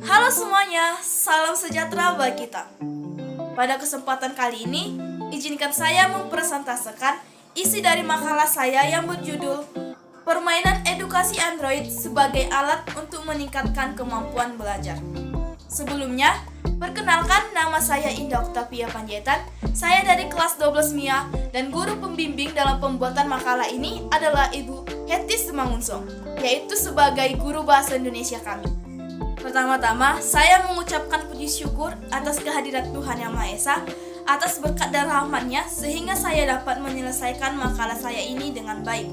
Halo semuanya, salam sejahtera bagi kita. Pada kesempatan kali ini, izinkan saya mempresentasikan isi dari makalah saya yang berjudul Permainan Edukasi Android sebagai Alat untuk Meningkatkan Kemampuan Belajar. Sebelumnya, perkenalkan nama saya Indah Oktavia Panjaitan. Saya dari kelas 12 MIA dan guru pembimbing dalam pembuatan makalah ini adalah Ibu Hetty Semangunsong, yaitu sebagai guru bahasa Indonesia kami. Pertama-tama, saya mengucapkan puji syukur atas kehadiran Tuhan Yang Maha Esa, atas berkat dan rahmat-Nya sehingga saya dapat menyelesaikan makalah saya ini dengan baik.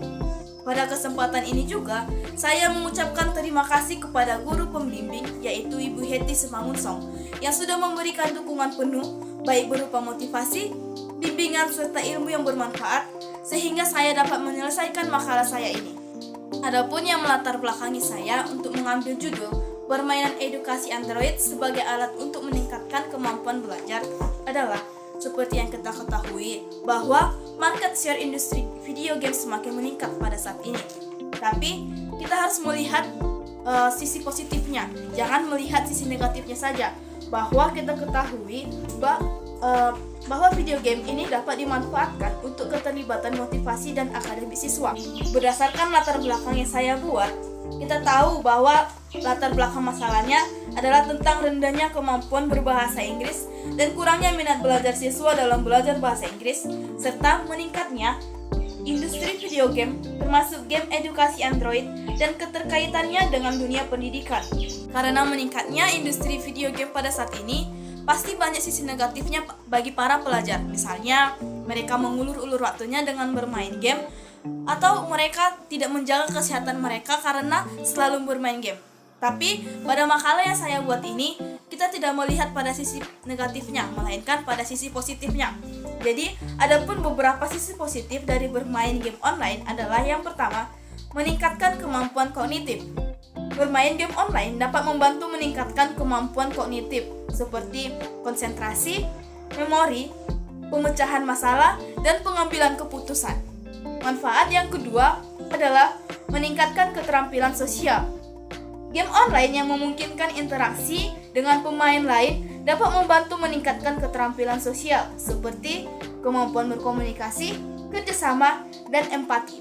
Pada kesempatan ini juga, saya mengucapkan terima kasih kepada guru pembimbing, yaitu Ibu Hetty Semangunsong, yang sudah memberikan dukungan penuh, baik berupa motivasi, bimbingan, serta ilmu yang bermanfaat, sehingga saya dapat menyelesaikan makalah saya ini. Adapun yang melatar belakangi saya untuk mengambil judul Permainan Edukasi Android sebagai Alat untuk Meningkatkan Kemampuan Belajar adalah seperti yang kita ketahui bahwa market share industri video game semakin meningkat pada saat ini. Tapi kita harus melihat sisi positifnya, jangan melihat sisi negatifnya saja. Bahwa kita ketahui bahwa video game ini dapat dimanfaatkan untuk keterlibatan motivasi dan akademik siswa. Berdasarkan latar belakang yang saya buat, kita tahu bahwa latar belakang masalahnya adalah tentang rendahnya kemampuan berbahasa Inggris dan kurangnya minat belajar siswa dalam belajar bahasa Inggris, serta meningkatnya industri video game, termasuk game edukasi Android, dan keterkaitannya dengan dunia pendidikan. Karena meningkatnya industri video game pada saat ini, pasti banyak sisi negatifnya bagi para pelajar. Misalnya, mereka mengulur-ulur waktunya dengan bermain game, atau mereka tidak menjaga kesehatan mereka karena selalu bermain game. Tapi pada makalah yang saya buat ini, kita tidak melihat pada sisi negatifnya, melainkan pada sisi positifnya. Jadi, adapun beberapa sisi positif dari bermain game online adalah yang pertama, meningkatkan kemampuan kognitif. Bermain game online dapat membantu meningkatkan kemampuan kognitif seperti konsentrasi, memori, pemecahan masalah, dan pengambilan keputusan. Manfaat yang kedua adalah meningkatkan keterampilan sosial. Game online yang memungkinkan interaksi dengan pemain lain dapat membantu meningkatkan keterampilan sosial seperti kemampuan berkomunikasi, kerjasama, dan empati.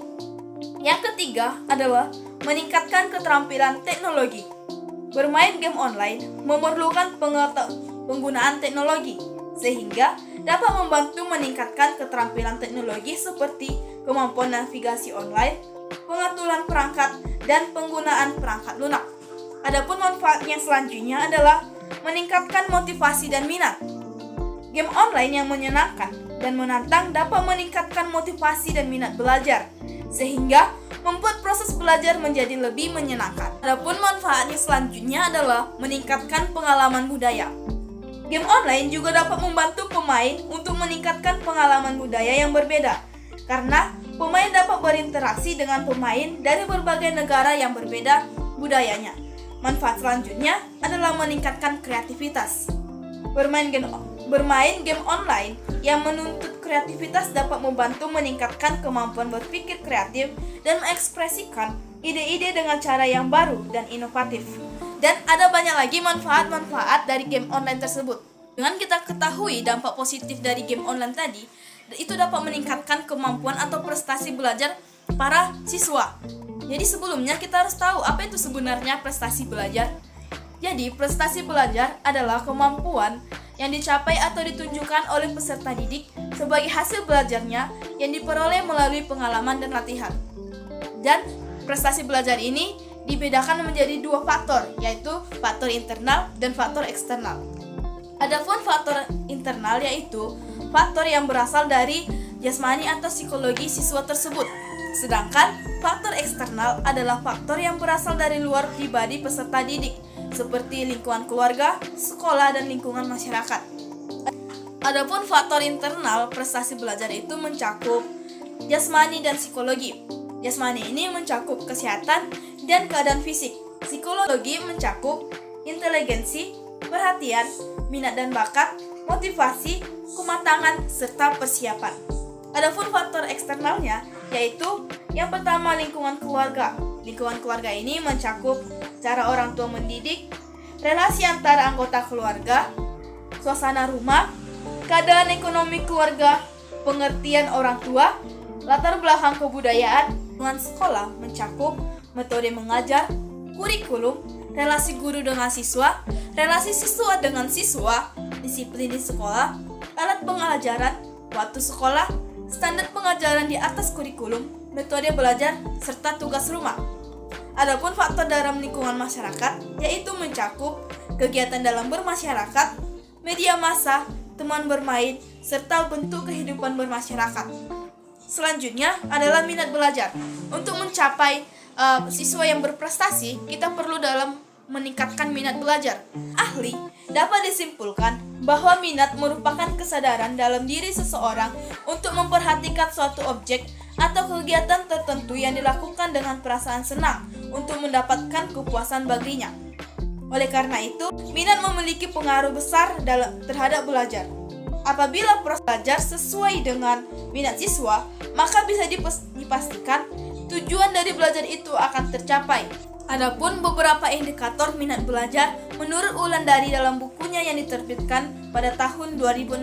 Yang ketiga adalah meningkatkan keterampilan teknologi. Bermain game online memerlukan penggunaan teknologi sehingga dapat membantu meningkatkan keterampilan teknologi seperti kemampuan navigasi online, pengaturan perangkat, dan penggunaan perangkat lunak. Adapun manfaat yang selanjutnya adalah meningkatkan motivasi dan minat. Game online yang menyenangkan dan menantang dapat meningkatkan motivasi dan minat belajar, sehingga membuat proses belajar menjadi lebih menyenangkan. Adapun manfaat yang selanjutnya adalah meningkatkan pengalaman budaya. Game online juga dapat membantu pemain untuk meningkatkan pengalaman budaya yang berbeda, karena pemain dapat berinteraksi dengan pemain dari berbagai negara yang berbeda budayanya. Manfaat selanjutnya adalah meningkatkan kreativitas. Bermain game online yang menuntut kreativitas dapat membantu meningkatkan kemampuan berpikir kreatif dan mengekspresikan ide-ide dengan cara yang baru dan inovatif. Dan ada banyak lagi manfaat-manfaat dari game online tersebut. Dengan kita ketahui dampak positif dari game online tadi, itu dapat meningkatkan kemampuan atau prestasi belajar para siswa. Jadi sebelumnya kita harus tahu apa itu sebenarnya prestasi belajar. Jadi prestasi belajar adalah kemampuan yang dicapai atau ditunjukkan oleh peserta didik sebagai hasil belajarnya yang diperoleh melalui pengalaman dan latihan. Dan prestasi belajar ini dibedakan menjadi dua faktor, yaitu faktor internal dan faktor eksternal. Adapun faktor internal yaitu faktor yang berasal dari jasmani atau psikologi siswa tersebut. Sedangkan faktor eksternal adalah faktor yang berasal dari luar pribadi peserta didik, seperti lingkungan keluarga, sekolah, dan lingkungan masyarakat. Adapun faktor internal prestasi belajar itu mencakup jasmani dan psikologi. Jasmani ini mencakup kesehatan dan keadaan fisik. Psikologi mencakup inteligensi, perhatian, minat dan bakat, motivasi, kematangan, serta persiapan. Adapun faktor eksternalnya yaitu yang pertama lingkungan keluarga. Lingkungan keluarga ini mencakup cara orang tua mendidik, relasi antara anggota keluarga, suasana rumah, keadaan ekonomi keluarga, pengertian orang tua, latar belakang kebudayaan. Lingkungan sekolah mencakup metode mengajar, kurikulum, relasi guru dengan siswa, relasi siswa dengan siswa, disiplin di sekolah, alat pengajaran, waktu sekolah, standar pengajaran di atas kurikulum, metode belajar, serta tugas rumah. Adapun faktor dalam lingkungan masyarakat, yaitu mencakup kegiatan dalam bermasyarakat, media massa, teman bermain, serta bentuk kehidupan bermasyarakat. Selanjutnya adalah minat belajar. Untuk mencapai siswa yang berprestasi, kita perlu dalam meningkatkan minat belajar. Ahli dapat disimpulkan bahwa minat merupakan kesadaran dalam diri seseorang untuk memperhatikan suatu objek atau kegiatan tertentu yang dilakukan dengan perasaan senang untuk mendapatkan kepuasan baginya. Oleh karena itu, minat memiliki pengaruh besar terhadap belajar. Apabila proses belajar sesuai dengan minat siswa, maka bisa dipastikan tujuan dari belajar itu akan tercapai. Adapun beberapa indikator minat belajar menurut Wulandari dalam bukunya yang diterbitkan pada tahun 2016,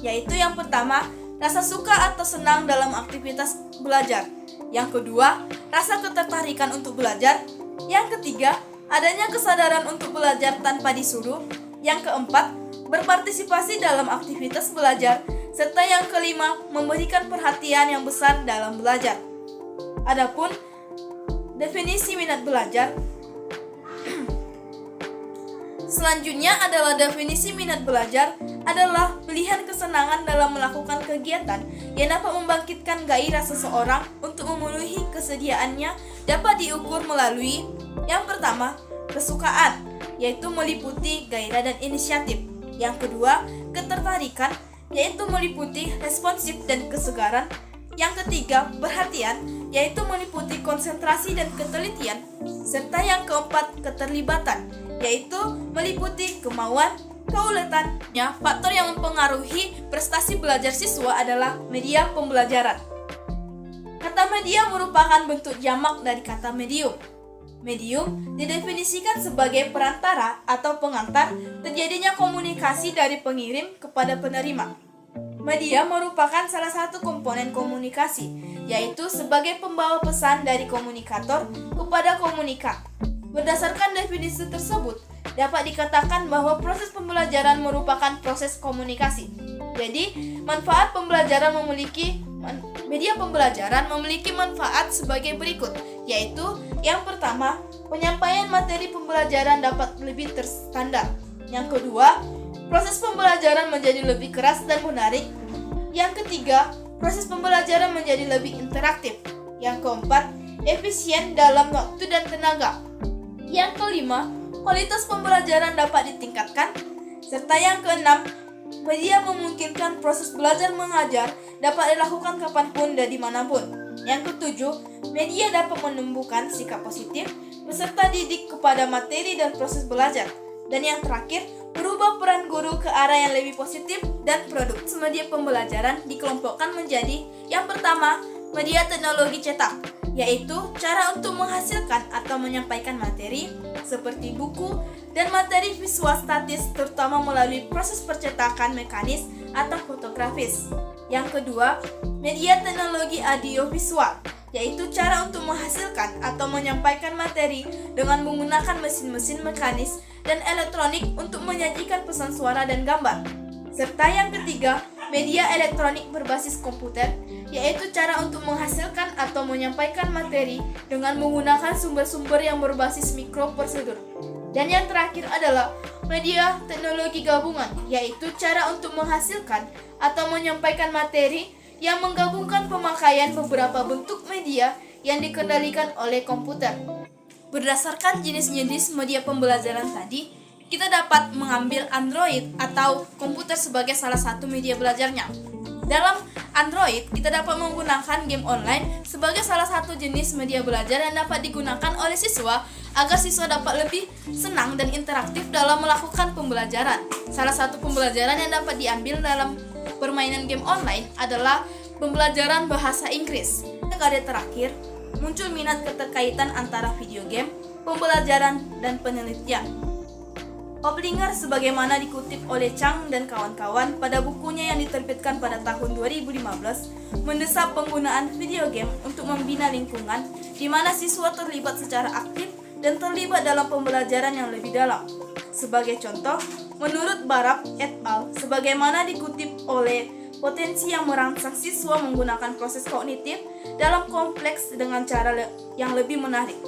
yaitu yang pertama, rasa suka atau senang dalam aktivitas belajar. Yang kedua, rasa ketertarikan untuk belajar. Yang ketiga, adanya kesadaran untuk belajar tanpa disuruh. Yang keempat, berpartisipasi dalam aktivitas belajar. Serta yang kelima, memberikan perhatian yang besar dalam belajar. Adapun definisi minat belajar. Selanjutnya adalah definisi minat belajar adalah pilihan kesenangan dalam melakukan kegiatan yang dapat membangkitkan gairah seseorang untuk memenuhi kesediaannya, dapat diukur melalui yang pertama, kesukaan, yaitu meliputi gairah dan inisiatif. Yang kedua, ketertarikan, yaitu meliputi responsif dan kesegaran. Yang ketiga, perhatian, yaitu meliputi konsentrasi dan ketelitian. Serta yang keempat, keterlibatan, yaitu meliputi kemauan, keuletan. Faktor yang mempengaruhi prestasi belajar siswa adalah media pembelajaran. Kata media merupakan bentuk jamak dari kata medium. Medium didefinisikan sebagai perantara atau pengantar terjadinya komunikasi dari pengirim kepada penerima. Media merupakan salah satu komponen komunikasi, yaitu sebagai pembawa pesan dari komunikator kepada komunikat. Berdasarkan definisi tersebut, dapat dikatakan bahwa proses pembelajaran merupakan proses komunikasi. Jadi, media pembelajaran memiliki manfaat sebagai berikut, yaitu yang pertama, penyampaian materi pembelajaran dapat lebih terstandar. Yang kedua, proses pembelajaran menjadi lebih keras dan menarik. Yang ketiga, proses pembelajaran menjadi lebih interaktif. Yang keempat, efisien dalam waktu dan tenaga. Yang kelima, kualitas pembelajaran dapat ditingkatkan. Serta yang keenam, media memungkinkan proses belajar mengajar dapat dilakukan kapanpun dan dimanapun. Yang ketujuh, media dapat menumbuhkan sikap positif beserta didik kepada materi dan proses belajar. Dan yang terakhir, berubah peran guru ke arah yang lebih positif dan produktif. Media pembelajaran dikelompokkan menjadi yang pertama, media teknologi cetak, yaitu cara untuk menghasilkan atau menyampaikan materi seperti buku dan materi visual statis, terutama melalui proses percetakan mekanis atau fotografis. Yang kedua, media teknologi audiovisual, yaitu cara untuk menghasilkan atau menyampaikan materi dengan menggunakan mesin-mesin mekanis dan elektronik untuk menyajikan pesan suara dan gambar. Serta yang ketiga, media elektronik berbasis komputer, yaitu cara untuk menghasilkan atau menyampaikan materi dengan menggunakan sumber-sumber yang berbasis mikroprosedur. Dan yang terakhir adalah media teknologi gabungan, yaitu cara untuk menghasilkan atau menyampaikan materi yang menggabungkan pemakaian beberapa bentuk media yang dikendalikan oleh komputer. Berdasarkan jenis-jenis media pembelajaran tadi, kita dapat mengambil Android atau komputer sebagai salah satu media belajarnya. Dalam Android, kita dapat menggunakan game online sebagai salah satu jenis media belajar yang dapat digunakan oleh siswa agar siswa dapat lebih senang dan interaktif dalam melakukan pembelajaran. Salah satu pembelajaran yang dapat diambil dalam permainan game online adalah pembelajaran bahasa Inggris. Dekade terakhir, muncul minat keterkaitan antara video game, pembelajaran, dan penelitian. Oplinger sebagaimana dikutip oleh Chang dan kawan-kawan pada bukunya yang diterbitkan pada tahun 2015 mendesak penggunaan video game untuk membina lingkungan di mana siswa terlibat secara aktif dan terlibat dalam pembelajaran yang lebih dalam. Sebagai contoh, menurut Barab et al. Sebagaimana dikutip oleh potensi yang merangsang siswa menggunakan proses kognitif dalam kompleks dengan cara yang lebih menarik.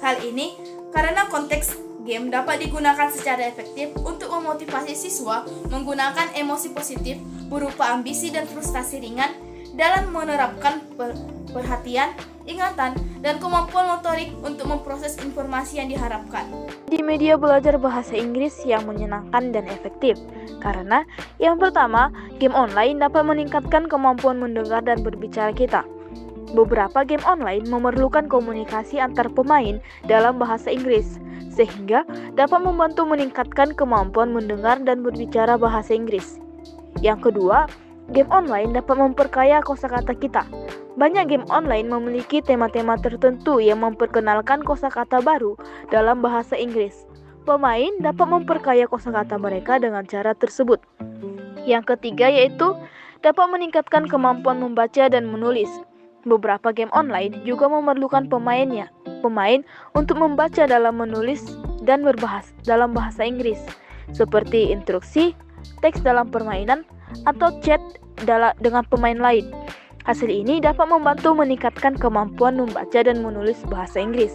Hal ini karena konteks game dapat digunakan secara efektif untuk memotivasi siswa menggunakan emosi positif berupa ambisi dan frustasi ringan dalam menerapkan perhatian, ingatan, dan kemampuan motorik untuk memproses informasi yang diharapkan. Di media belajar bahasa Inggris yang menyenangkan dan efektif, karena yang pertama, game online dapat meningkatkan kemampuan mendengar dan berbicara kita. Beberapa game online memerlukan komunikasi antar pemain dalam bahasa Inggris, sehingga dapat membantu meningkatkan kemampuan mendengar dan berbicara bahasa Inggris. Yang kedua, game online dapat memperkaya kosakata kita. Banyak game online memiliki tema-tema tertentu yang memperkenalkan kosakata baru dalam bahasa Inggris. Pemain dapat memperkaya kosakata mereka dengan cara tersebut. Yang ketiga yaitu dapat meningkatkan kemampuan membaca dan menulis. Beberapa game online juga memerlukan pemain untuk membaca dalam menulis dan dalam bahasa Inggris, seperti instruksi, teks dalam permainan, atau chat dengan pemain lain. Hasil ini dapat membantu meningkatkan kemampuan membaca dan menulis bahasa Inggris.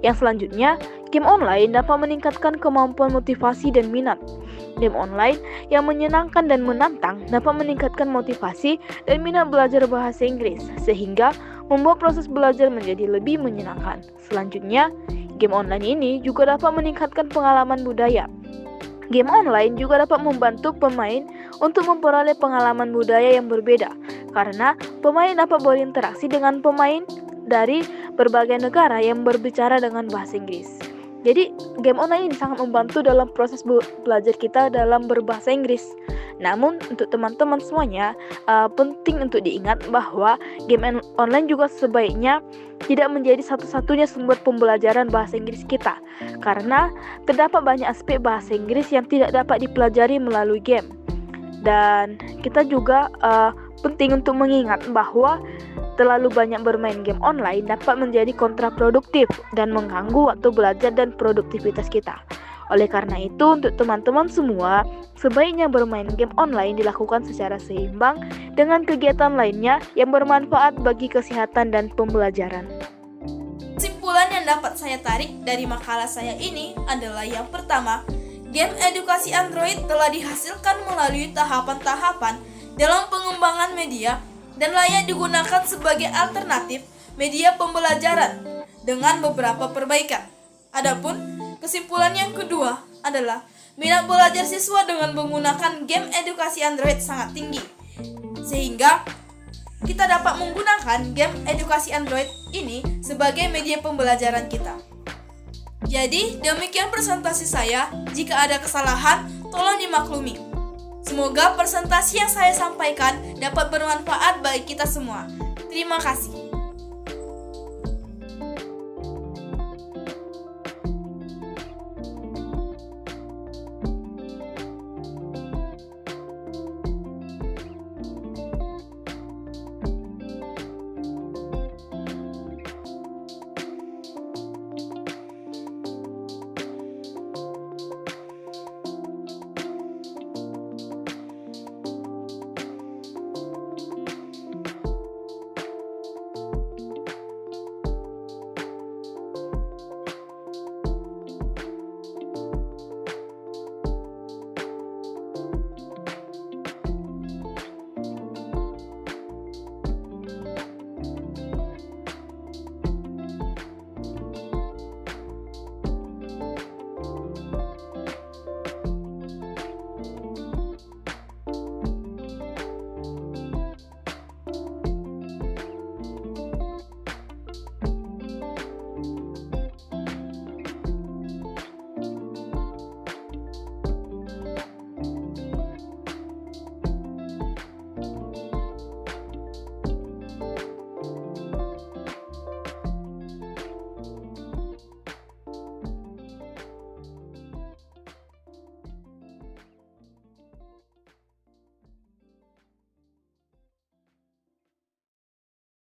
Yang selanjutnya, game online dapat meningkatkan kemampuan motivasi dan minat. Game online yang menyenangkan dan menantang dapat meningkatkan motivasi dan minat belajar bahasa Inggris, sehingga membuat proses belajar menjadi lebih menyenangkan. Selanjutnya, game online ini juga dapat meningkatkan pengalaman budaya. Game online juga dapat membantu pemain untuk memperoleh pengalaman budaya yang berbeda, karena pemain dapat berinteraksi dengan pemain dari berbagai negara yang berbicara dengan bahasa Inggris. Jadi, game online ini sangat membantu dalam proses belajar kita dalam berbahasa Inggris. Namun, untuk teman-teman semuanya, penting untuk diingat bahwa game online juga sebaiknya tidak menjadi satu-satunya sumber pembelajaran bahasa Inggris kita, karena terdapat banyak aspek bahasa Inggris yang tidak dapat dipelajari melalui game. Dan kita juga penting untuk mengingat bahwa terlalu banyak bermain game online dapat menjadi kontraproduktif dan mengganggu waktu belajar dan produktivitas kita. Oleh karena itu, untuk teman-teman semua, sebaiknya bermain game online dilakukan secara seimbang dengan kegiatan lainnya yang bermanfaat bagi kesehatan dan pembelajaran. Kesimpulan yang dapat saya tarik dari makalah saya ini adalah yang pertama, game edukasi Android telah dihasilkan melalui tahapan-tahapan dalam pengembangan media dan layak digunakan sebagai alternatif media pembelajaran dengan beberapa perbaikan. Adapun kesimpulan yang kedua adalah minat belajar siswa dengan menggunakan game edukasi Android sangat tinggi, sehingga kita dapat menggunakan game edukasi Android ini sebagai media pembelajaran kita. Jadi, demikian presentasi saya. Jika ada kesalahan, tolong dimaklumi. Semoga presentasi yang saya sampaikan dapat bermanfaat bagi kita semua. Terima kasih.